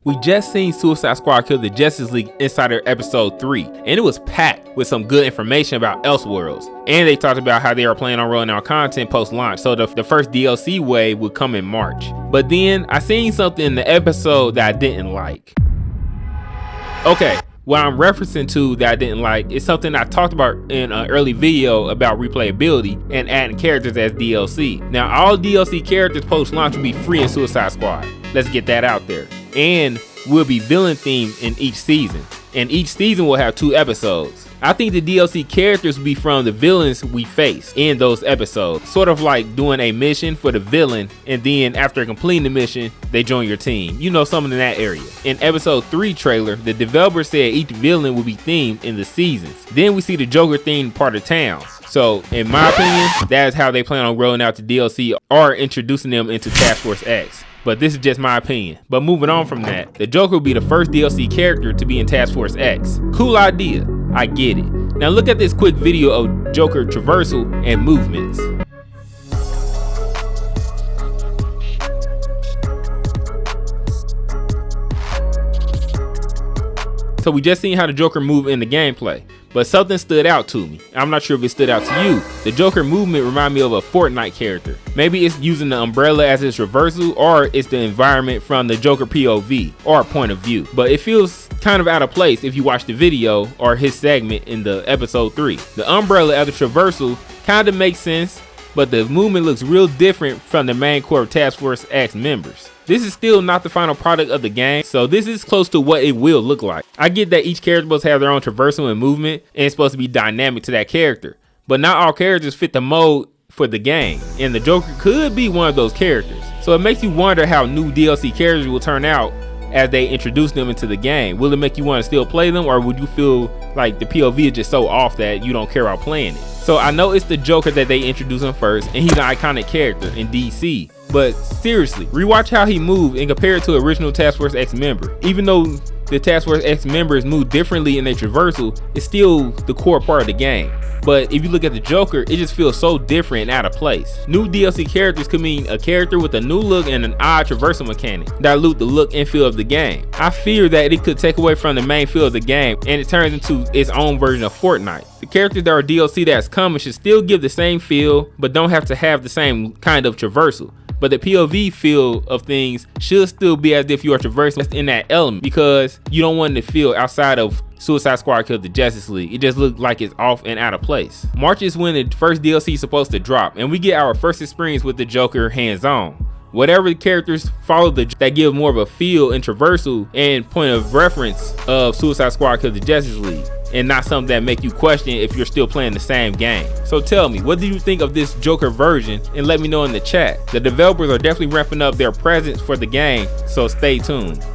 We just seen Suicide Squad kill the Justice League Insider episode 3, and it was packed with some good information about Elseworlds. And they talked about how they are planning on rolling out content post-launch, so the first DLC wave would come in March. But then I seen something in the episode that I didn't like. Okay, what I'm referencing to that I didn't like is something I talked about in an early video about replayability and adding characters as DLC. Now, all DLC characters post-launch will be free in Suicide Squad. Let's get that out there. And will be villain themed in each season. And each season will have 2 episodes. I think the DLC characters will be from the villains we face in those episodes. Sort of like doing a mission for the villain, and then after completing the mission, they join your team. You know, something in that area. In episode 3 trailer, the developer said each villain will be themed in the seasons. Then we see the Joker themed part of town. So, in my opinion, that is how they plan on rolling out the DLC or introducing them into Task Force X. But this is just my opinion. But moving on from that, the Joker will be the first DLC character to be in Task Force X. Cool idea, I get it. Now look at this quick video of Joker traversal and movements. So we just seen how the Joker move in the gameplay, but something stood out to me. I'm not sure if it stood out to you. The Joker movement reminded me of a Fortnite character. Maybe it's using the umbrella as its reversal, or it's the environment from the Joker POV or point of view. But it feels kind of out of place if you watch the video or his segment in the episode 3. The umbrella as a traversal kind of makes sense, but the movement looks real different from the main core of Task Force X members. This is still not the final product of the game, so this is close to what it will look like. I get that each character must have their own traversal and movement, and it's supposed to be dynamic to that character. But not all characters fit the mode for the game, and the Joker could be one of those characters. So it makes you wonder how new DLC characters will turn out as they introduce them into the game. Will it make you want to still play them, or would you feel like the POV is just so off that you don't care about playing it? So I know it's the Joker that they introduced him first, and he's an iconic character in DC. But seriously, rewatch how he moved and compare it to original Task Force X member. Even though the Task Force X members move differently in their traversal, it's still the core part of the game. But if you look at the Joker, it just feels so different and out of place. New DLC characters could mean a character with a new look and an odd traversal mechanic, dilute the look and feel of the game. I fear that it could take away from the main feel of the game and it turns into its own version of Fortnite. The characters that are DLC that's coming should still give the same feel, but don't have to have the same kind of traversal. But the POV feel of things should still be as if you are traversing in that element, because you don't want it to feel outside of Suicide Squad killed the Justice League. It just looked like it's off and out of place. March is when the first DLC is supposed to drop, and we get our first experience with the Joker hands-on. Whatever the characters follow that give more of a feel and traversal and point of reference of Suicide Squad killed the Justice League, and not something that make you question if you're still playing the same game. So tell me, what do you think of this Joker version, and let me know in the chat. The developers are definitely ramping up their presence for the game, so stay tuned.